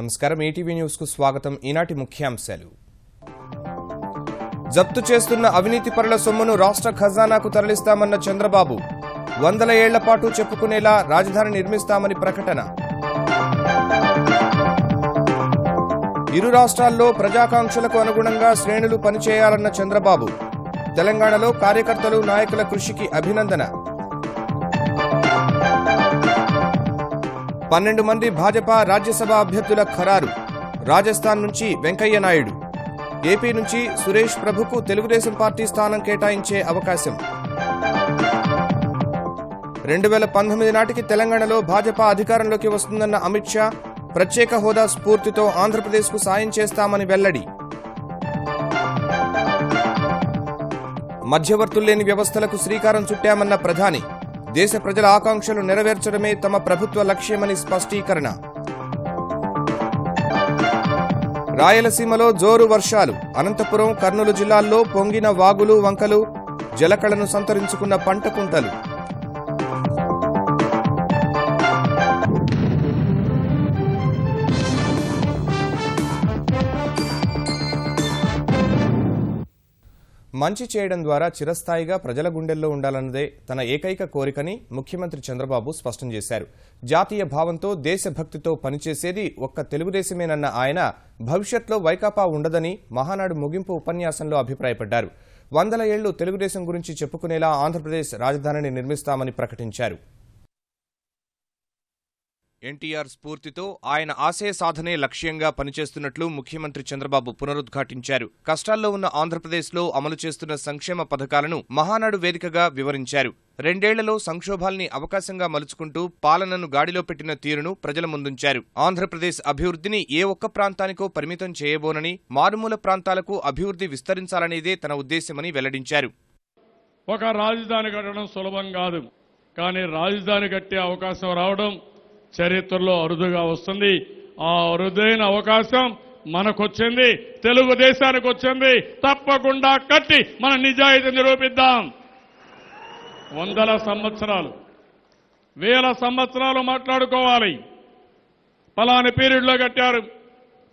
నమస్కారం ETV news కు స్వాగతం ఈనాటి ముఖ్యాంశాలు జప్తు చేస్తున్న అవినీతి పరుల సొమ్మును రాష్ట్ర ఖజానాకు తరలిస్తామన్న చంద్రబాబు 100 ఏళ్ల పాటు చెప్పుకునేలా రాజధాని నిర్మిస్తామని ప్రకటన ఇరు రాష్ట్రాల్లో ప్రజాకాంక్షలకు అనుగుణంగా శ్రేణులు పనిచేయాలన్న చంద్రబాబు తెలంగాణలో కార్యకర్తలు నాయకుల కృషికి అభినందన 12 మంది భాజపా రాజ్యసభ అభ్యర్థుల ఖరారు రాజస్థాన్ నుంచి వెంకయ్య నాయుడు ఏపీ నుంచి సురేష్ ప్రభుకు తెలుగుదేశం పార్టీ స్థానం కేటాయించే అవకాశం 2019 నాటికి తెలంగాణలో భాజపా అధికారంలోకి వస్తుందన్న అమిత్ షా ప్రత్యేక హోదా స్ఫూర్తితో ఆంధ్రప్రదేశ్కు సాయం చేస్తామని వెల్లడి మధ్యవర్తుల్లేని వ్యవస్థలకు శ్రీకారం చుట్టామన్న ప్రధాని దేశ ప్రజల ఆకాంక్షలు నెరవేర్చడమే తమ ప్రభుత్వ లక్ష్యమని స్పష్టీకరణ రాయలసీమలో జోరు వర్షాలు అనంతపురం కర్నూలు జిల్లాల్లో పొంగిన వాగులు వంకలు జలకళను సంతరించుకున్న పంట కుంటలు మంచి చేయడం ద్వారా చిరస్థాయిగా ప్రజల గుండెల్లో ఉండాలన్నదే తన ఏకైక కోరికని ముఖ్యమంత్రి చంద్రబాబు స్పష్టం చేశారు. జాతీయ భావంతో దేశభక్తితో పనిచేసేది ఒక్క తెలుగుదేశమేనన్న ఆయన భవిష్యత్లో వైకాపా ఉండదని మహానాడు ముగింపు ఉపన్యాసంలో అభిప్రాయపడ్డారు. 100 ఏళ్లు తెలుగుదేశం గురించి చెప్పుకునేలా ఆంధ్రప్రదేశ్ రాజధానిని నిర్మిస్తామని ప్రకటించారు. ఎన్టీఆర్ స్ఫూర్తితో ఆయన ఆశయ సాధనే లక్ష్యంగా పనిచేస్తున్నట్లు ముఖ్యమంత్రి చంద్రబాబు పునరుద్ఘాటించారు. కష్టాల్లో ఉన్న ఆంధ్రప్రదేశ్లో అమలు చేస్తున్న సంక్షేమ పథకాలను మహానాడు వేదికగా వివరించారు. 2 ఏళ్లలో సంక్షోభాల్ని అవకాశంగా మలుచుకుంటూ పాలనను గాడిలో పెట్టిన తీరును ప్రజల ముందుంచారు. ఆంధ్రప్రదేశ్ అభివృద్ధిని ఏ ఒక్క ప్రాంతానికో పరిమితం చేయబోనని మారుమూల ప్రాంతాలకు అభివృద్ధి విస్తరించాలనేదే తన ఉద్దేశ్యమని వెల్లడించారు. ఒక రాజధాని కట్టడం సులభం కాదు, కానీ రాజధాని కట్టే అవకాశం రావడం చరిత్రలో అరుదుగా వస్తుంది. ఆ అరుదైన అవకాశం మనకొచ్చింది, తెలుగుదేశానికి వచ్చింది. తప్పకుండా కట్టి మన నిజాయితీ నిరూపిద్దాం. 100 సంవత్సరాలు 1000 సంవత్సరాలు మాట్లాడుకోవాలి. పలాని పీరియడ్లో కట్టారు,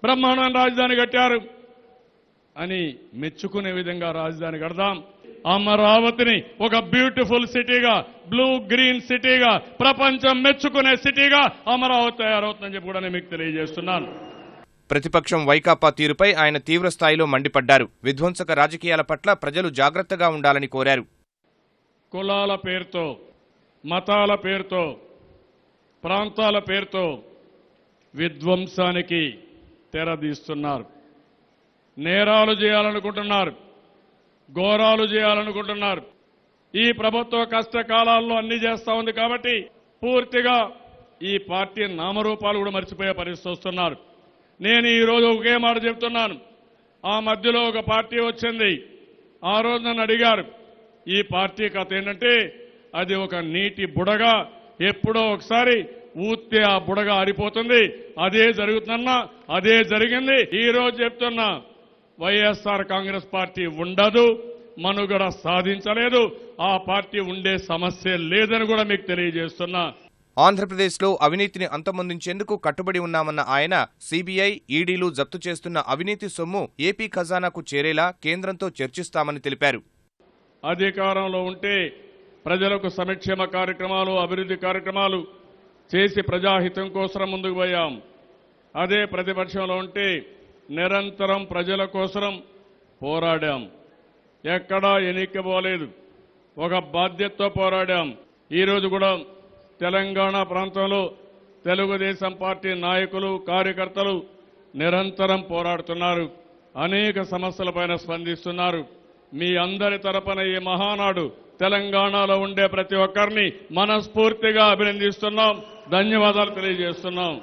బ్రహ్మాండ రాజధాని కట్టారు అని మెచ్చుకునే విధంగా రాజధాని కడదాం. అమరావతిని ఒక బ్యూటిఫుల్ సిటీగా, బ్లూ గ్రీన్ సిటీగా, ప్రపంచం మెచ్చుకునే సిటీగా అమరావతి తయారవుతుందని చెప్పి కూడా నేను మీకు తెలియజేస్తున్నాను. ప్రతిపక్షం వైకాపా తీరుపై ఆయన తీవ్రస్థాయిలో మండిపడ్డారు. విధ్వంసక రాజకీయాల పట్ల ప్రజలు జాగ్రత్తగా ఉండాలని కోరారు. కులాల పేరుతో, మతాల పేరుతో, ప్రాంతాల పేరుతో విధ్వంసానికి తెరదీస్తున్నారు. నేరాలు చేయాలనుకుంటున్నారు, ఘోరాలు చేయాలనుకుంటున్నారు. ఈ ప్రభుత్వ కష్టకాలాల్లో అన్ని చేస్తా ఉంది కాబట్టి పూర్తిగా ఈ పార్టీ నామరూపాలు కూడా మర్చిపోయే పరిస్థితి వస్తున్నారు. నేను ఈరోజు ఒకే మాట చెప్తున్నాను. ఆ మధ్యలో ఒక పార్టీ వచ్చింది, ఆ రోజు నన్ను అడిగారు ఈ పార్టీ కథ ఏంటంటే అది ఒక నీటి బుడగ, ఎప్పుడో ఒకసారి ఊస్తే ఆ బుడగ ఆరిపోతుంది. అదే జరుగుతున్నా, అదే జరిగింది. ఈ రోజు చెప్తున్నా, వైఎస్ఆర్ కాంగ్రెస్ పార్టీ ఉండదు, మనుగడ సాధించలేదు, ఆ పార్టీ ఉండే సమస్య లేదని కూడా మీకు తెలియజేస్తున్నా. ఆంధ్రప్రదేశ్లో అవినీతిని అంతమొందించేందుకు కట్టుబడి ఉన్నామన్న ఆయన సీబీఐ, ఈడీలు జప్తు చేస్తున్న అవినీతి సొమ్ము ఏపీ ఖజానాకు చేరేలా కేంద్రంతో చర్చిస్తామని తెలిపారు. అధికారంలో ఉంటే ప్రజలకు సంక్షేమ కార్యక్రమాలు, అభివృద్ధి కార్యక్రమాలు చేసి ప్రజాహితం కోసం ముందుకు పోయాం. అదే ప్రతిపక్షంలో ఉంటే నిరంతరం ప్రజల కోసం పోరాడాం. ఎక్కడా ఎన్నికపోలేదు, ఒక బాధ్యతతో పోరాడాం. ఈరోజు కూడా తెలంగాణ ప్రాంతంలో తెలుగుదేశం పార్టీ నాయకులు, కార్యకర్తలు నిరంతరం పోరాడుతున్నారు. అనేక సమస్యలపైన స్పందిస్తున్నారు. మీ అందరి తరపున ఈ మహానాడు తెలంగాణలో ఉండే ప్రతి ఒక్కరిని మనస్ఫూర్తిగా అభినందిస్తున్నాం, ధన్యవాదాలు తెలియజేస్తున్నాం.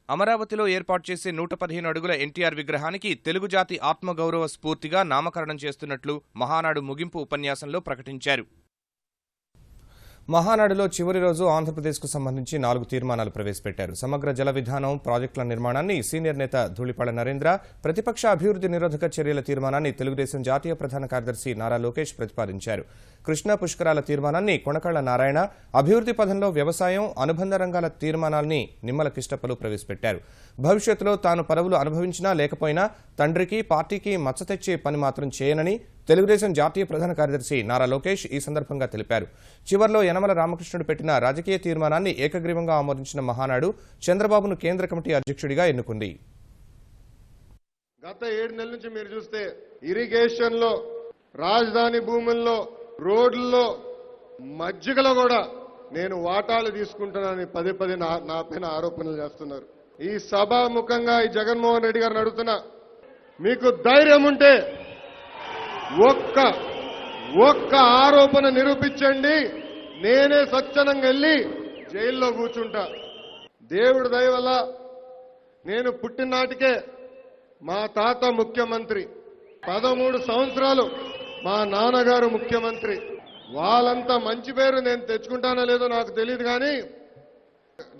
అమరావతిలో ఏర్పాటు చేసే 115 అడుగుల ఎన్టీఆర్ విగ్రహానికి తెలుగు జాతి ఆత్మగౌరవ స్ఫూర్తిగా నామకరణం చేస్తున్నట్లు మహానాడు ముగింపు ఉపన్యాసంలో ప్రకటించారు. మహానాడులో చివరి రోజు ఆంధ్రప్రదేశ్కు సంబంధించి 4 తీర్మానాలు ప్రవేశపెట్టారు. సమగ్ర జల విధానం ప్రాజెక్టుల నిర్మాణాన్ని సీనియర్ నేత ధూళిపాళ్ల నరేంద్ర, ప్రతిపక్ష అభివృద్ధి నిరోధక చర్యల తీర్మానాన్ని తెలుగుదేశం జాతీయ ప్రధాన కార్యదర్శి నారా లోకేష్ ప్రతిపాదించారు. కృష్ణా పుష్కరాల తీర్మానాన్ని కొనకళ్ల నారాయణ, అభివృద్ధి పథంలో వ్యవసాయం, అనుబంధ రంగాల తీర్మానాల్ని నిమ్మల కిష్టప్పలు ప్రవేశపెట్టారు. భవిష్యత్తులో తాను పదవులు అనుభవించినా లేకపోయినా తండ్రికి, పార్టీకి మచ్చ తెచ్చే పని మాత్రం చేయనని తెలుగుదేశం జాతీయ ప్రధాన కార్యదర్శి నారా లోకేష్ ఈ సందర్భంగా తెలిపారు. చివర్లో యనమల రామకృష్ణుడు పెట్టిన రాజకీయ తీర్మానాన్ని ఏకగ్రీవంగా ఆమోదించిన మహానాడు చంద్రబాబును కేంద్ర కమిటీ అధ్యక్షుడిగా ఎన్నుకుంది. గత 7 నెలల నుంచి మీరు చూస్తే ఇరిగేషన్ లో, రాజధాని భూముల్లో, రోడ్లలో, మజ్జిగలో కూడా నేను వాటాలు తీసుకుంటున్నానని పదే పదే నా పైన ఆరోపణలు చేస్తున్నారు. ఈ సభాముఖంగా ఈ జగన్మోహన్ రెడ్డి గారిని అడుగుతున్నా, మీకు ధైర్యం ఉంటే ఒక్క ఆరోపణ నిరూపించండి, నేనే స్వచ్ఛందంగా వెళ్ళి జైల్లో కూర్చుంటా. దేవుడి దయ వల్ల నేను పుట్టిన నాటికే మా తాత ముఖ్యమంత్రి, 13 సంవత్సరాలు మా నాన్నగారు ముఖ్యమంత్రి. వాళ్ళంతా మంచి పేరు నేను తెచ్చుకుంటానో లేదో నాకు తెలియదు, కానీ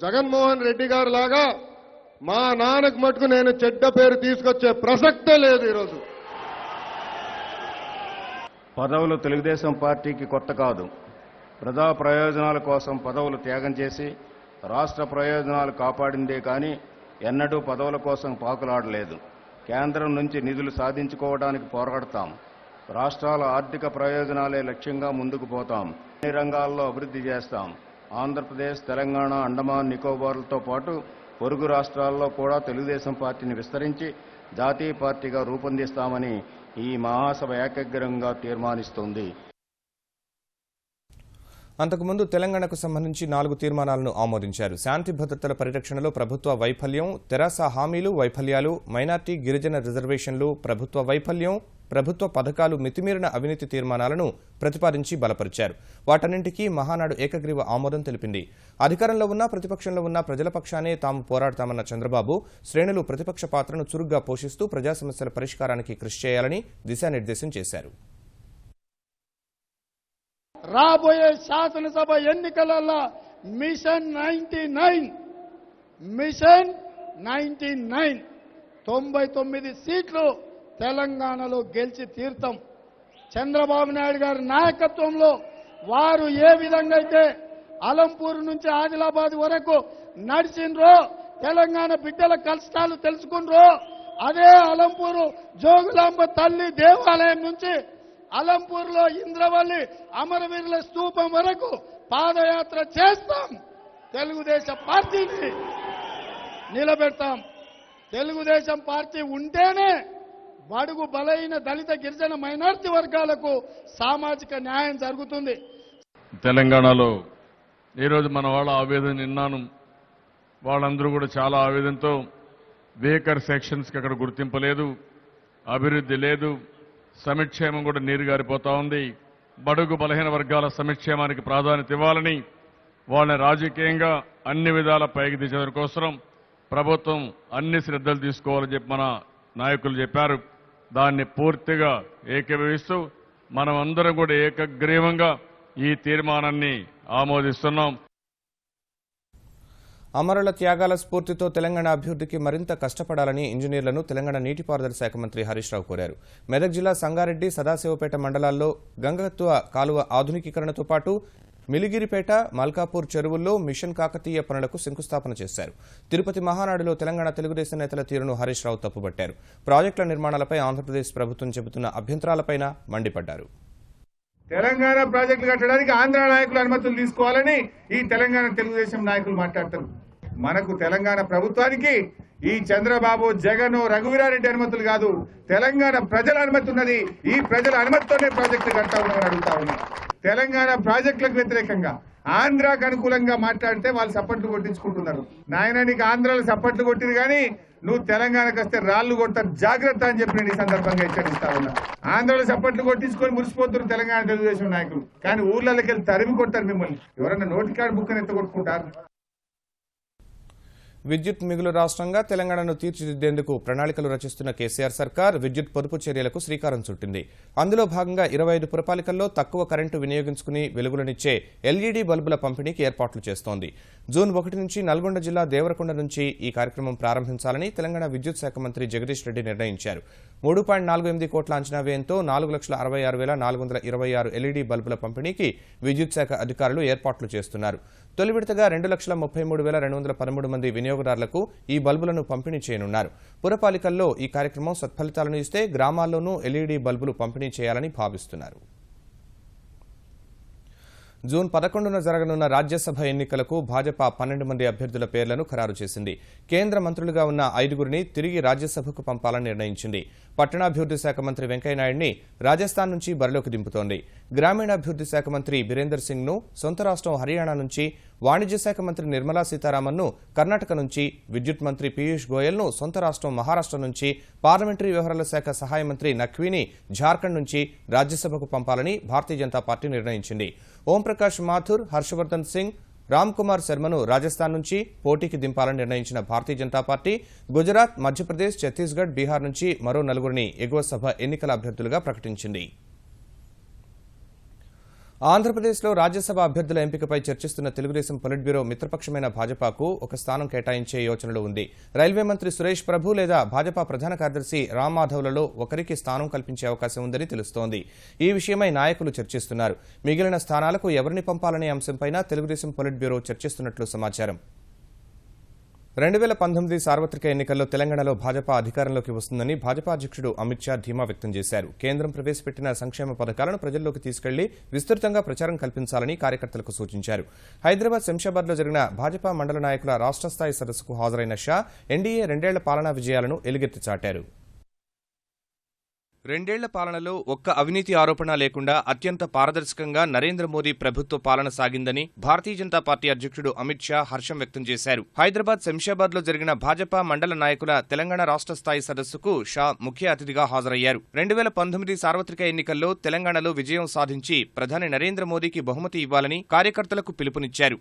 జగన్మోహన్ రెడ్డి గారు లాగా మా నాన్నకు మటుకు నేను చెడ్డ పేరు తీసుకొచ్చే ప్రసక్తే లేదు. ఈరోజు పదవులు తెలుగుదేశం పార్టీకి కొత్త కాదు. ప్రజా ప్రయోజనాల కోసం పదవులు త్యాగం చేసి రాష్ట్ర ప్రయోజనాలు కాపాడిందే కానీ ఎన్నడూ పదవుల కోసం పాకులాడలేదు. కేంద్రం నుంచి నిధులు సాధించుకోవడానికి పోరాడతాం. రాష్ట్రాల ఆర్థిక ప్రయోజనాలే లక్ష్యంగా ముందుకు పోతాం. అన్ని రంగాల్లో అభివృద్ధి చేస్తాం. ఆంధ్రప్రదేశ్, తెలంగాణ, అండమాన్ నికోబార్లతో పాటు పొరుగు రాష్ట్రాల్లో కూడా తెలుగుదేశం పార్టీని విస్తరించి జాతీయ పార్టీగా రూపొందిస్తామని ఈ మహాసభ ఏకగ్రీవంగా తీర్మానిస్తోంది. అంతకుముందు తెలంగాణకు సంబంధించి 4 తీర్మానాలను ఆమోదించారు. శాంతి భద్రతల పరిరక్షణలో ప్రభుత్వ వైఫల్యం, తెరాస హామీలు వైఫల్యాలు, మైనార్టీ గిరిజన రిజర్వేషన్లు ప్రభుత్వ వైఫల్యం, ప్రభుత్వ పథకాలు మితిమీరిన అవినీతి తీర్మానాలను ప్రతిపాదించి బలపరిచారు. వాటన్నింటికీ మహానాడు ఏకగ్రీవ ఆమోదం తెలిపింది. అధికారంలో ఉన్నా ప్రతిపక్షంలో ఉన్న ప్రజల పక్షానే తాము పోరాడతామన్న చంద్రబాబు శ్రేణులు ప్రతిపక్ష పాత్రను చురుగ్గా పోషిస్తూ ప్రజా సమస్యల పరిష్కారానికి కృషి చేయాలని దిశానిర్దేశం చేశారు. రాబోయే శాసనసభ ఎన్నికలలో మిషన్ 99 99 సీట్లు తెలంగాణలో గెలిచి తీర్థం. చంద్రబాబు నాయుడు గారి నాయకత్వంలో వారు ఏ విధంగా అయితే అలంపూర్ నుంచి ఆదిలాబాద్ వరకు నడిచిండ్రో, తెలంగాణ బిడ్డల కష్టాలు తెలుసుకుండ్రో, అదే అలంపూరు జోగులాంబ తల్లి దేవాలయం నుంచి అలంపూర్లో ఇంద్రవల్లి అమరవీరుల స్తూపం వరకు పాదయాత్ర చేస్తాం. తెలుగుదేశం పార్టీని నిలబెడతాం. తెలుగుదేశం పార్టీ ఉంటేనే బడుగు బలైన దళిత గిరిజన మైనార్టీ వర్గాలకు సామాజిక న్యాయం జరుగుతుంది. తెలంగాణలో ఈరోజు మన వాళ్ళ ఆవేదన విన్నాను. వాళ్ళందరూ కూడా చాలా ఆవేదనతో వేకర్ సెక్షన్స్కి అక్కడ గుర్తింపు లేదు, అభివృద్ధి లేదు, సంక్షేమం కూడా నీరుగారిపోతా ఉంది. బడుగు బలహీన వర్గాల సంక్షేమానికి ప్రాధాన్యత ఇవ్వాలని, వాళ్ళని రాజకీయంగా అన్ని విధాల పైకి తీసేందుకు కోసం ప్రభుత్వం అన్ని శ్రద్ధలు తీసుకోవాలని చెప్పి మన నాయకులు చెప్పారు. దాన్ని పూర్తిగా ఏకీభవిస్తూ మనం అందరం కూడా ఏకగ్రీవంగా ఈ తీర్మానాన్ని ఆమోదిస్తున్నాం. అమరుల త్యాగాల స్ఫూర్తితో తెలంగాణ అభివృద్ధికి మరింత కష్టపడాలని ఇంజనీర్లను తెలంగాణ నీటిపారుదల శాఖ మంత్రి హరీష్ రావు కోరారు. మెదక్ జిల్లా సంగారెడ్డి, సదాశివపేట మండలాల్లో గంగత్వ కాలువ ఆధునికీకరణతో పాటు మిలిగిరిపేట, మల్కాపూర్ చెరువుల్లో మిషన్ కాకతీయ పనులకు శంకుస్థాపన చేశారు. తిరుపతి మహానాడులో తెలంగాణ తెలుగుదేశం నేతల తీరును హరీష్ రావు తప్పుబట్టారు. ప్రాజెక్టుల నిర్మాణాలపై ఆంధ్రప్రదేశ్ ప్రభుత్వం చెబుతున్న అభ్యంతరాలపైన మండిపడ్డారు. తెలంగాణ ప్రాజెక్టులు కట్టడానికి ఆంధ్ర నాయకులు అనుమతులు తీసుకోవాలని ఈ తెలంగాణ తెలుగుదేశం నాయకులు మాట్లాడతారు. మనకు తెలంగాణ ప్రభుత్వానికి ఈ చంద్రబాబు, జగన్, రఘువీరారెడ్డి అనుమతులు కాదు, తెలంగాణ ప్రజల అనుమతి ఉన్నది. ఈ ప్రజల అనుమతితోనే ప్రాజెక్టులు కడతా ఉన్నామని అడుగుతా ఉన్నాం. తెలంగాణ ప్రాజెక్టులకు వ్యతిరేకంగా ఆంధ్రాకు అనుకూలంగా మాట్లాడితే వాళ్ళు సప్పట్లు కొట్టించుకుంటున్నారు. నాయన నీకు ఆంధ్రాలో సప్పట్లు కొట్టిరు కానీ నువ్వు తెలంగాణకు వస్తే రాళ్లు కొడతారు, జాగ్రత్త అని చెప్పి నేను ఈ సందర్భంగా హెచ్చరిస్తా ఉన్నా. ఆంధ్రాలో సప్పట్లు కొట్టించుకొని మురిసిపోతున్నారు తెలంగాణ తెలుగుదేశం నాయకులు, కానీ ఊర్లలోకి వెళ్ళి తరిమి కొట్టారు మిమ్మల్ని. ఎవరన్నా నోటికాడు బుక్కని ఎత్తగొట్టుకుంటారు. విద్యుత్ మిగులు రాష్ట్రంగా తెలంగాణను తీర్చిదిద్దేందుకు ప్రణాళికలు రచిస్తున్న కేసీఆర్ సర్కార్ విద్యుత్ పొదుపు చర్యలకు శ్రీకారం చుట్టింది. అందులో భాగంగా 25 పురపాలికల్లో తక్కువ కరెంటు వినియోగించుకుని వెలుగులనిచ్చే ఎల్ఈడీ బల్బుల పంపిణీకి ఏర్పాట్లు చేస్తోంది. జూన్ 1 నుంచి నల్గొండ జిల్లా దేవరకొండ నుంచి ఈ కార్యక్రమం ప్రారంభించాలని తెలంగాణ విద్యుత్ శాఖ మంత్రి జగదీష్ రెడ్డి నిర్ణయించారు. 3.48 కోట్ల అంచనా వ్యయంతో 4,66,426 ఎల్ఈడీ బల్బుల పంపిణీకి విద్యుత్ శాఖ అధికారులు ఏర్పాట్లు చేస్తున్నారు. తొలి విడతగా 2,33,213 మంది వినియోగదారులకు ఈ బల్బులను పంపిణీ చేయనున్నారు. పురపాలికల్లో ఈ కార్యక్రమం సత్ఫలితాలను ఇస్తే గ్రామాల్లోనూ ఎల్ఈడీ బల్బులు పంపిణీ చేయాలని భావిస్తున్నారు. జూన్ 11న జరగనున్న రాజ్యసభ ఎన్నికలకు భాజపా 12 మంది అభ్యర్థుల పేర్లను ఖరారు చేసింది. కేంద్ర మంత్రులుగా ఉన్న 5గురిని తిరిగి రాజ్యసభకు పంపాలని నిర్ణయించింది. పట్టణాభివృద్ధి శాఖ మంత్రి వెంకయ్యనాయుడిని రాజస్థాన్ నుంచి బరిలోకి దింపుతోంది. గ్రామీణాభివృద్ధి శాఖ మంత్రి బీరేందర్ సింగ్ ను సొంత రాష్ట్రం హర్యానా నుంచి, వాణిజ్య శాఖ మంత్రి నిర్మలా సీతారామన్ ను కర్ణాటక నుంచి, విద్యుత్ మంత్రి పీయూష్ గోయల్ ను సొంత రాష్ట్రం మహారాష్ట్ర నుంచి, పార్లమెంటరీ వ్యవహారాల శాఖ సహాయ మంత్రి నఖ్వీని జార్ఖండ్ నుంచి రాజ్యసభకు పంపాలని భారతీయ జనతా పార్టీ నిర్ణయించింది. ఓంప్రకాష్ మాథుర్, హర్షవర్ధన్ సింగ్, రామ్ కుమార్ శర్మను రాజస్థాన్ నుంచి పోటీకి దింపాలని నిర్ణయించిన భారతీయ జనతా పార్టీ గుజరాత్, మధ్యప్రదేశ్, ఛత్తీస్గఢ్, బీహార్ నుంచి మరో 4గురిని ఎగువ సభ ఎన్నికల అభ్యర్థులుగా ప్రకటించింది. ఆంధ్రప్రదేశ్లో రాజ్యసభ అభ్యర్థుల ఎంపికపై చర్చిస్తున్న తెలుగుదేశం పొలిట్ బ్యూరో మిత్రపక్షమైన భాజపాకు ఒక స్థానం కేటాయించే యోచనలో ఉంది. రైల్వే మంత్రి సురేష్ ప్రభు లేదా భాజపా ప్రధాన కార్యదర్శి రామ్ మాధవ్లలో ఒకరికి స్థానం కల్పించే అవకాశం ఉందని తెలుస్తోంది. ఈ విషయమై నాయకులు చర్చిస్తున్నారు. మిగిలిన స్థానాలకు ఎవరిని పంపాలనే అంశంపై తెలుగుదేశం పొలిట్ బ్యూరో చర్చిస్తున్నట్లు సమాచారం. 2019 సార్వత్రిక ఎన్నికల్లో తెలంగాణలో భాజపా అధికారంలోకి వస్తుందని భాజపా అధ్యక్షుడు అమిత్ షా ధీమా వ్యక్తం చేశారు. కేంద్రం ప్రవేశపెట్టిన సంక్షేమ పథకాలను ప్రజల్లోకి తీసుకెళ్లి విస్తృతంగా ప్రచారం కల్పించాలని కార్యకర్తలకు సూచించారు. హైదరాబాద్ శంషాబాద్లో జరిగిన భాజపా మండల నాయకుల రాష్ట్ర స్థాయి సదస్సుకు హాజరైన షా ఎన్డీఏ 2 ఏళ్ల పాలనా విజయాలను ఎలుగెత్తి చాటారు. 2 ఏళ్ల పాలనలో ఒక్క అవినీతి ఆరోపణ లేకుండా అత్యంత పారదర్శకంగా నరేంద్ర మోదీ ప్రభుత్వ పాలన సాగిందని భారతీయ జనతా పార్టీ అధ్యక్షుడు అమిత్ షా హర్షం వ్యక్తం చేశారు. హైదరాబాద్ శంషాబాద్లో జరిగిన భాజపా మండల నాయకుల తెలంగాణ రాష్ట్ర స్థాయి సదస్సుకు షా ముఖ్య అతిథిగా హాజరయ్యారు. 2019 సార్వత్రిక ఎన్నికల్లో తెలంగాణలో విజయం సాధించి ప్రధాని నరేంద్ర మోదీకి బహుమతి ఇవ్వాలని కార్యకర్తలకు పిలుపునిచ్చారు.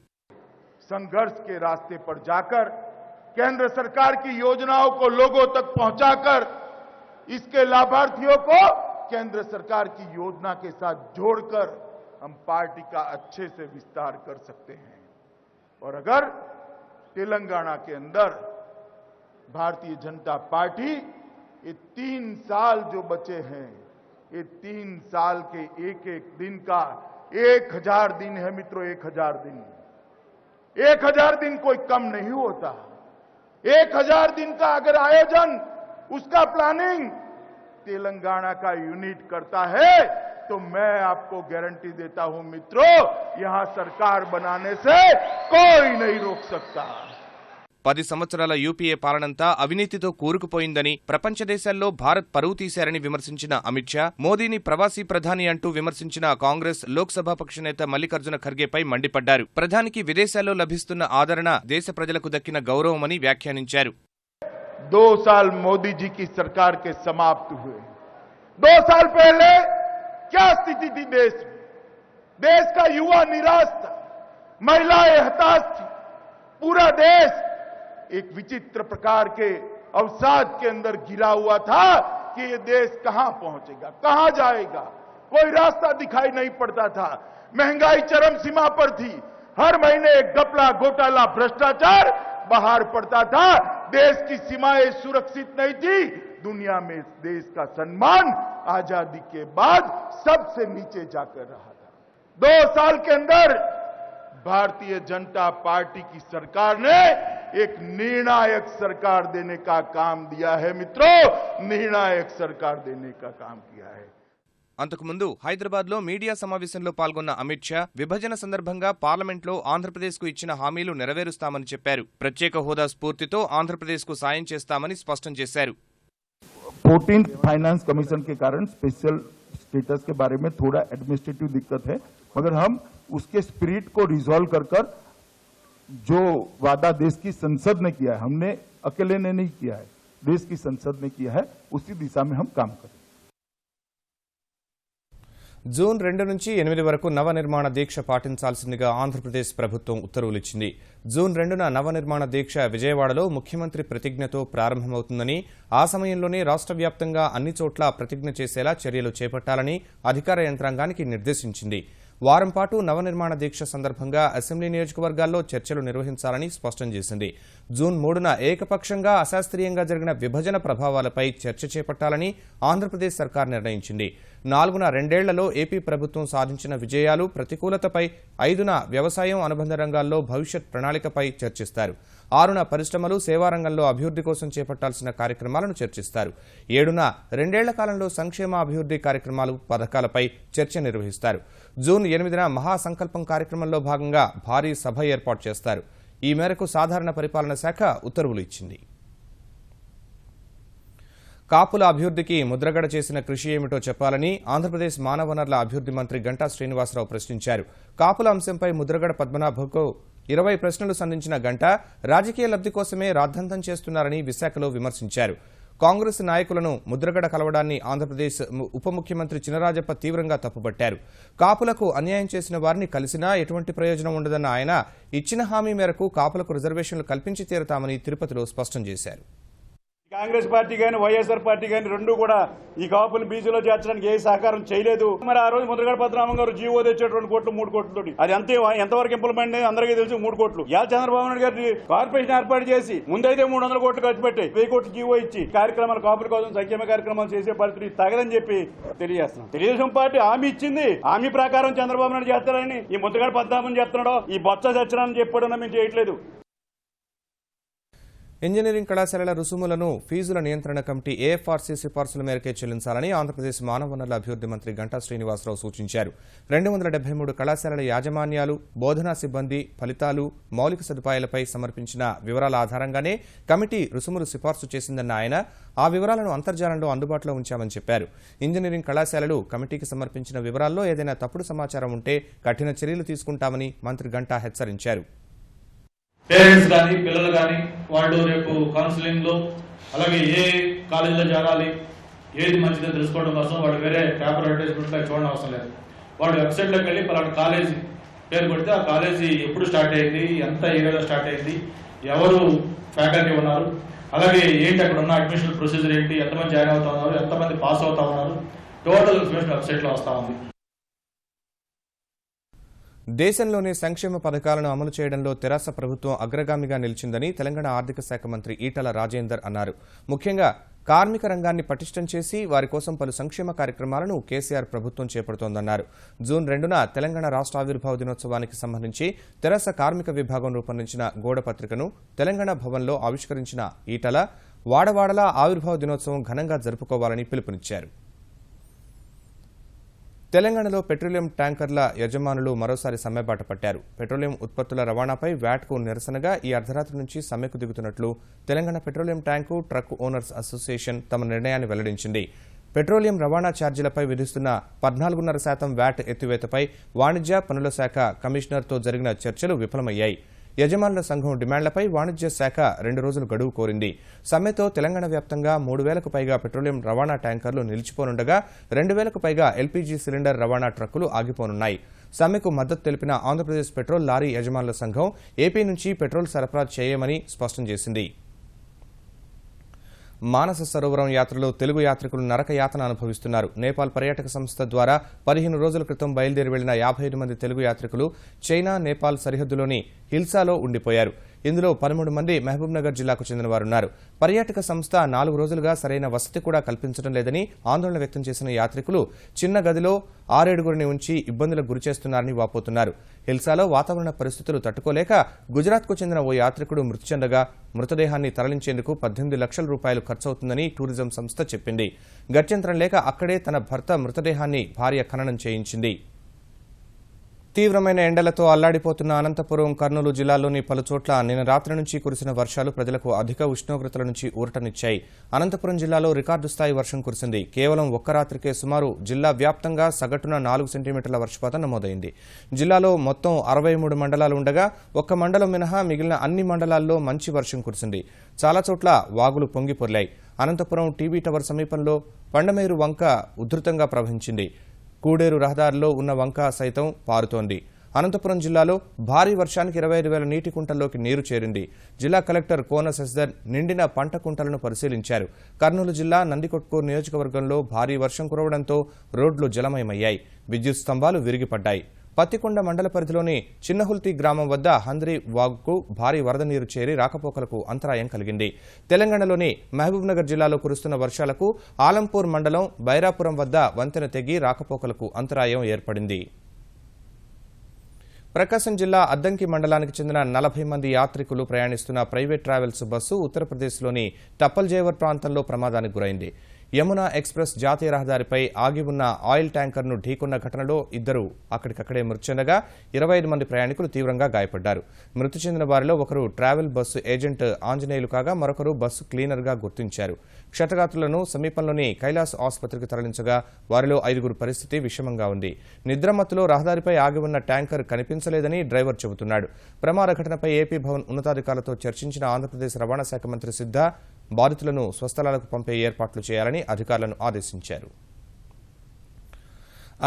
संघर्ष के रास्ते पर जाकर केंद्र सरकार की योजनाओं को लोगों तक पहुंचाकर इसके लाभार्थियों को केंद्र सरकार की योजना के साथ जोड़कर हम पार्टी का अच्छे से विस्तार कर सकते हैं. और अगर तेलंगाना के अंदर भारतीय जनता पार्टी ये 3 साल जो बचे हैं, ये 3 साल के एक एक दिन का 1000 दिन है मित्रों, 1000 दिन. 1000 दिन कोई कम नहीं होता. 1000 दिन का अगर आयोजन, उसका प्लानिंग तेलंगाना का यूनिट करता है तो मैं आपको गारंटी देता हूं मित्रों, यहां सरकार बनाने से कोई नहीं रोक सकता. 10 సంవత్సరాల యూపీఏ పాలనంతా అవినీతితో కూరుకుపోయిందని, ప్రపంచ దేశాల్లో భారత్ పరువు తీశారని విమర్శించిన అమిత్ షా మోదీని ప్రవాసీ ప్రధాని అంటూ విమర్శించిన కాంగ్రెస్ లోక్సభాపక్ష నేత మల్లికార్జున ఖర్గేపై మండిపడ్డారు. ప్రధానికి విదేశాల్లో లభిస్తున్న ఆదరణ దేశ ప్రజలకు దక్కిన గౌరవమని వ్యాఖ్యానించారు. 2 साल मोदी जी की सरकार के समाप्त हुए. 2 साल पहले क्या स्थिति थी देश में? देश का युवा निराश था, महिलाएं हताश थी, पूरा देश एक विचित्र प्रकार के अवसाद के अंदर घिरा हुआ था कि ये देश कहां पहुंचेगा, कहां जाएगा, कोई रास्ता दिखाई नहीं पड़ता था. महंगाई चरम सीमा पर थी, हर महीने एक घपला, घोटाला, भ्रष्टाचार बाहर पड़ता था. देश की सीमाएं सुरक्षित नहीं थी. दुनिया में देश का सम्मान आजादी के बाद सबसे नीचे जाकर रहा था. 2 साल के अंदर भारतीय जनता पार्टी की सरकार ने एक निर्णायक सरकार देने का काम दिया है मित्रों, निर्णायक सरकार देने का काम किया है. అంతకుముందు హైదరాబాద్లో మీడియా సమావేశంలో పాల్గొన్న అమిత్ షా విభజన సందర్భంగా పార్లమెంట్లో ఆంధ్రప్రదేశ్కు ఇచ్చిన హామీలు నెరవేరుస్తామని చెప్పారు. ప్రత్యేక హోదా స్ఫూర్తితో ఆంధ్రప్రదేశ్కు సాయం చేస్తామని స్పష్టం చేశారు. 14th फाइनेंस कमीशन के कारण स्पेशल स्टेटस के बारे में थोड़ा एडमिनिस्ट्रेटिव दिक्कत है, मगर हम उसके स्पिरिट को रिजॉल्व कर जो वादा देश की संसद ने किया है, हमने अकेले ने नहीं किया है, देश की संसद ने किया है, उसी दिशा में हम काम करें. జూన్ 2 నుంచి 8 వరకు నవనిర్మాణ దీక్ష పాటించాల్సిందిగా ఆంధ్రప్రదేశ్ ప్రభుత్వం ఉత్తర్వులు ఇచ్చింది. జూన్ 2న నవనిర్మాణ దీక్ష విజయవాడలో ముఖ్యమంత్రి ప్రతిజ్ఞతో ప్రారంభమవుతుందని, ఆ సమయంలోనే రాష్ట్ర వ్యాప్తంగా అన్ని చోట్ల ప్రతిజ్ఞ చేసేలా చర్యలు చేపట్టాలని అధికార యంత్రాంగానికి నిర్దేశించింది. వారం పాటు నవనిర్మాణ దీక్ష సందర్భంగా అసెంబ్లీ నియోజకవర్గాల్లో చర్చలు నిర్వహించాలని స్పష్టం చేసింది. జూన్ 3న ఏకపక్షంగా అశాస్త్రీయంగా జరిగిన విభజన ప్రభావాలపై చర్చ చేపట్టాలని ఆంధ్రప్రదేశ్ సర్కార్ నిర్ణయించింది. 4న 2 ఏళ్లలో ఏపీ ప్రభుత్వం సాధించిన విజయాలు, ప్రతికూలతపై, 5న వ్యవసాయం, అనుబంధ రంగాల్లో భవిష్యత్ ప్రణాళికపై చర్చిస్తారు. 6న పరిశ్రమలు, సేవారంగంలో అభివృద్ధి కోసం చేపట్టాల్సిన కార్యక్రమాలను చర్చిస్తారు. 7న 2 ఏళ్ల కాలంలో సంక్షేమ అభివృద్ధి కార్యక్రమాలు, పథకాలపై చర్చ నిర్వహిస్తారు. జూన్ 8న మహాసంకల్పం కార్యక్రమంలో భాగంగా భారీ సభ ఏర్పాటు చేస్తారు. ఈ మేరకు సాధారణ పరిపాలన శాఖ ఉత్తర్వులు ఇచ్చింది. కాపుల అభివృద్ధికి ముద్రగడ చేసిన కృషి ఏమిటో చెప్పాలని ఆంధ్రప్రదేశ్ మానవ వనరుల అభివృద్ధి మంత్రి గంటా శ్రీనివాసరావు ప్రశ్నించారు. కాపుల అంశంపై ముద్రగడ పద్మనాభకు 20 ప్రశ్నలు సంధించిన గంటా రాజకీయ లబ్ధి కోసమే రాద్ధాంతం చేస్తున్నారని విశాఖలో విమర్శించారు. కాంగ్రెస్ నాయకులను ముద్రగడ కలవడాన్ని ఆంధ్రప్రదేశ్ ఉప ముఖ్యమంత్రి చినరాజప్ప తీవ్రంగా తప్పుపట్టారు. కాపులకు అన్యాయం చేసిన వారిని కలిసినా ఎటువంటి ప్రయోజనం ఉండదన్న ఆయన ఇచ్చిన హామీ మేరకు కాపులకు రిజర్వేషన్లు కల్పించి తీరతామని తిరుపతిలో స్పష్టం చేశారు. కాంగ్రెస్ పార్టీ కానీ వైఎస్ఆర్ పార్టీ కానీ రెండు కూడా ఈ కాపులు బీసీలో చేర్చడానికి ఏ సహకారం చేయలేదు. మరి ఆ రోజు ముద్రగడ పద్మనాభం గారు జీవో తెచ్చాడు 2 కోట్లు 3 కోట్లతోటి. అది ఎంతవరకు ఇంప్లిమెంట్ అయింది అందరికీ తెలుసు. 3 కోట్లు ఇవాళ చంద్రబాబు నాయుడు గారి కార్పొరేషన్ ఏర్పాటు చేసి ముందైతే 300 కోట్లు ఖర్చు పెట్టి 1000 కోట్లు జీవో ఇచ్చి కార్యక్రమాలు కాపుల కోసం సంక్షేమ కార్యక్రమాలు చేసే పరిస్థితి తగదని చెప్పి తెలియజేస్తున్నాం. తెలుగుదేశం పార్టీ హామీ ఇచ్చింది. హామీ ప్రకారం చంద్రబాబు నాయుడు చేస్తారని ఈ ముద్రగడ పద్మనాభం చేస్తున్నాడో ఈ బొత్స చర్చనని చెప్పడం మేము చేయట్లేదు. ఇంజనీరింగ్ కళాశాలల రుసుములను ఫీజుల నియంత్రణ కమిటీ ఏఎఫ్ఆర్సీ సిఫార్సుల మేరకే చెల్లించాలని ఆంధ్రప్రదేశ్ మానవ వనరుల అభివృద్ధి మంత్రి గంటా శ్రీనివాసరావు సూచించారు. 273 కళాశాలల యాజమాన్యాలు, బోధనా సిబ్బంది ఫలితాలు, మౌలిక సదుపాయాలపై సమర్పించిన వివరాల ఆధారంగానే కమిటీ రుసుములు సిఫార్సు చేసిందన్న ఆయన ఆ వివరాలను అంతర్జాలంలో అందుబాటులో ఉంచామని చెప్పారు. ఇంజనీరింగ్ కళాశాలలు కమిటీకి సమర్పించిన వివరాల్లో ఏదైనా తప్పుడు సమాచారం ఉంటే కఠిన చర్యలు తీసుకుంటామని మంత్రి గంటా హెచ్చరించారు. పేరెంట్స్ కానీ పిల్లలు కానీ వాళ్ళు రేపు కౌన్సిలింగ్లో అలాగే ఏ కాలేజీలో చేరాలి, ఏది మంచిదో తెలుసుకోవడం కోసం వాళ్ళు వేరే పేపర్ అడ్వర్టైజ్మెంట్లో చూడడం అవసరం లేదు. వాళ్ళు వెబ్సైట్లోకి వెళ్ళి పలానా కాలేజీ పేరు కొడితే ఆ కాలేజీ ఎప్పుడు స్టార్ట్ అయింది, ఎంత ఏరియాలో స్టార్ట్ అయింది, ఎవరు ఫ్యాకల్టీ ఉన్నారు, అలాగే ఏంటి అక్కడ ఉన్న అడ్మిషన్ ప్రొసీజర్ ఏంటి, ఎంతమంది జాయిన్ అవుతా ఉన్నారు, ఎంతమంది పాస్ అవుతా ఉన్నారు, టోటల్ ఇన్ఫర్మేషన్ వెబ్సైట్లో వస్తూ ఉంది. దేశంలోనే సంక్షేమ పథకాలను అమలు చేయడంలో తెరాస ప్రభుత్వం అగ్రగామిగా నిలిచిందని తెలంగాణ ఆర్థిక శాఖ మంత్రి ఈటల రాజేందర్ అన్నారు. ముఖ్యంగా కార్మిక రంగాన్ని పటిష్టం చేసి వారి కోసం పలు సంక్షేమ కార్యక్రమాలను కేసీఆర్ ప్రభుత్వం చేపడుతోందన్నారు. జూన్ 2న తెలంగాణ రాష్ట్ర ఆవిర్భావ దినోత్సవానికి సంబంధించి తెరాస కార్మిక విభాగం రూపొందించిన గోడ పత్రికను తెలంగాణ భవన్లో ఆవిష్కరించిన ఈటల వాడవాడలా ఆవిర్భావ దినోత్సవం ఘనంగా జరుపుకోవాలని పిలుపునిచ్చారు. తెలంగాణలో పెట్రోలియం ట్యాంకర్ల యజమానులు మరోసారి సమ్మెబాట పట్టారు. పెట్రోలియం ఉత్పత్తుల రవాణాపై వ్యాట్కు నిరసనగా ఈ అర్ధరాత్రి నుంచి సమ్మెకు దిగుతున్నట్లు Telangana petroleum tank truck owners association తమ నిర్ణయాన్ని వెల్లడించింది. పెట్రోలియం రవాణా ఛార్జీలపై విధిస్తున్న 14.5% వ్యాట్ ఎత్తివేతపై వాణిజ్య పనుల శాఖ కమిషనర్తో జరిగిన చర్చలు విఫలమయ్యాయి. యజమానుల సంఘం డిమాండ్లపై వాణిజ్య శాఖ 2 రోజులు గడువు కోరింది. సమ్మెతో తెలంగాణ వ్యాప్తంగా 3,000కు పైగా పెట్రోలియం రవాణా ట్యాంకర్లు నిలిచిపోనుండగా 2,000కు పైగా ఎల్పీజీ సిలిండర్ రవాణా ట్రక్కులు ఆగిపోనున్నాయి. సమ్మెకు మద్దతు తెలిపిన ఆంధ్రప్రదేశ్ పెట్రోల్ లారీ యజమానుల సంఘం ఏపీ నుంచి పెట్రోల్ సరఫరా చేయమని స్పష్టం చేసింది. మానస సరోవరం యాత్రలో తెలుగు యాత్రికులు నరక యాతన అనుభవిస్తున్నారు. నేపాల్ పర్యాటక సంస్థ ద్వారా 15 రోజుల క్రితం బయలుదేరి వెళ్లిన 55 మంది తెలుగు యాత్రికులు చైనా, నేపాల్ సరిహద్దులోని హిల్సాలో ఉండిపోయారు. ఇందులో 13 మంది మహబూబ్నగర్ జిల్లాకు చెందిన వారున్నారు. పర్యాటక సంస్థ 4 రోజులుగా సరైన వసతి కూడా కల్పించడం లేదని ఆందోళన వ్యక్తం చేసిన యాత్రికులు చిన్న గదిలో 6-7గురిని ఉంచి ఇబ్బందులకు గురిచేస్తున్నారని వాపోతున్నారు. హిల్సాలో వాతావరణ పరిస్థితులు తట్టుకోలేక గుజరాత్కు చెందిన ఓ యాత్రికుడు మృతి చెందగా మృతదేహాన్ని తరలించేందుకు 18 లక్షల రూపాయలు ఖర్చవుతుందని టూరిజం సంస్థ చెప్పింది. గత్యంతరం లేక అక్కడే తన భర్త మృతదేహాన్ని భార్య ఖననం చేయించింది. తీవ్రమైన ఎండలతో అల్లాడిపోతున్న అనంతపురం, కర్నూలు జిల్లాల్లోని పలుచోట్ల నిన్న రాత్రి నుంచి కురిసిన వర్షాలు ప్రజలకు అధిక ఉష్ణోగ్రతల నుంచి ఊరటనిచ్చాయి. అనంతపురం జిల్లాలో రికార్డు స్థాయి వర్షం కురిసింది. కేవలం ఒక్క రాత్రికే సుమారు జిల్లా వ్యాప్తంగా సగటున 4 సెంటీమీటర్ల వర్షపాతం నమోదైంది. జిల్లాలో మొత్తం 63 మండలాలు ఉండగా ఒక్క మండలం మినహా మిగిలిన అన్ని మండలాల్లో మంచి వర్షం కురిసింది. చాలా చోట్ల వాగులు పొంగి పొర్లాయి. అనంతపురం టీవీ టవర్ సమీపంలో పండమేరు వంక ఉధృతంగా ప్రవహించింది. కూడేరు రహదారిలో ఉన్న వంక సైతం పారుతోంది. అనంతపురం జిల్లాలో భారీ వర్షానికి 25,000 నీటి కుంటల్లోకి నీరు చేరింది. జిల్లా కలెక్టర్ కోన శశిధర్ నిండిన పంట కుంటలను పరిశీలించారు. కర్నూలు జిల్లా నందికొట్కూరు నియోజకవర్గంలో భారీ వర్షం కురవడంతో రోడ్లు జలమయమయ్యాయి. విద్యుత్ స్తంభాలు విరిగిపడ్డాయి. పత్తికొండ మండల పరిధిలోని చిన్నహుల్తి గ్రామం వద్ద హంద్రి వాగుకు భారీ వరద నీరు చేరి రాకపోకలకు అంతరాయం కలిగింది. తెలంగాణలోని మహబూబ్నగర్ జిల్లాలో కురుస్తున్న వర్షాలకు ఆలంపూర్ మండలం బైరాపురం వద్ద వంతెన తెగి రాకపోకలకు అంతరాయం ఏర్పడింది. ప్రకాశం జిల్లా అద్దంకి మండలానికి చెందిన 40 మంది యాత్రికులు ప్రయాణిస్తున్న ప్రైవేట్ ట్రావెల్స్ బస్సు ఉత్తరప్రదేశ్లోని టప్పల్జేవర్ ప్రాంతంలో ప్రమాదానికి గురైంది. యమునా ఎక్స్ప్రెస్ జాతీయ రహదారిపై ఆగి ఉన్న ఆయిల్ ట్యాంకర్ను ఢీకొన్న ఘటనలో ఇద్దరు అక్కడికక్కడే మృతి చెందగా 25 మంది ప్రయాణికులు తీవ్రంగా గాయపడ్డారు. మృతి చెందిన వారిలో ఒకరు ట్రావెల్ బస్సు ఏజెంట్ ఆంజనేయులు కాగా మరొకరు బస్సు క్లీనర్గా గుర్తించారు. క్షతగాత్రులను సమీపంలోని కైలాస్ ఆసుపత్రికి తరలించగా వారిలో 5గురు పరిస్థితి విషమంగా ఉంది. నిద్రమత్తులో రహదారిపై ఆగి ఉన్న ట్యాంకర్ కనిపించలేదని డ్రైవర్ చెబుతున్నాడు. ప్రమాద ఘటనపై ఏపీ భవన్ ఉన్నతాధికారులతో చర్చించిన ఆంధ్రప్రదేశ్ రవాణా శాఖ మంత్రి సిద్ధా బాధితులను స్వస్థలాలకు పంపే ఏర్పాట్లు చేయాలని అధికారులను ఆదేశించారు.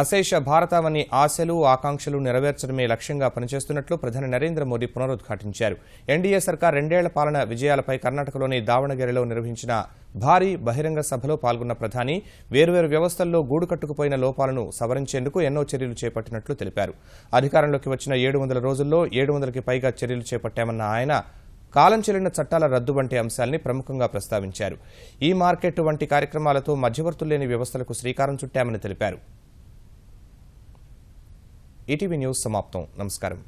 అశేష భారతావని ఆశలు ఆకాంక్షలు నెరవేర్చడమే లక్ష్యంగా పనిచేస్తున్నట్లు ప్రధాని నరేంద్ర మోదీ పునరుద్ఘాటించారు. ఎన్డీఏ సర్కార్ 2 ఏళ్ల పాలన విజయాలపై కర్ణాటకలోని దావణగిరిలో నిర్వహించిన భారీ బహిరంగ సభలో పాల్గొన్న ప్రధాని వేర్వేరు వ్యవస్థల్లో గూడు కట్టుకుపోయిన లోపాలను సవరించేందుకు ఎన్నో చర్యలు చేపట్టినట్లు తెలిపారు. అధికారంలోకి వచ్చిన 700 రోజుల్లో 700కి పైగా చర్యలు చేపట్టామన్న ఆయన కాలం చెల్లిన చట్టాల రద్దు వంటి అంశాల్ని ప్రముఖంగా ప్రస్తావించారు. ఈ మార్కెట్ వంటి కార్యక్రమాలతో మధ్యవర్తులు లేని వ్యవస్థలకు శ్రీకారం చుట్టామని తెలిపారు. ఈటీవీ న్యూస్ సమాప్తం. నమస్కారం.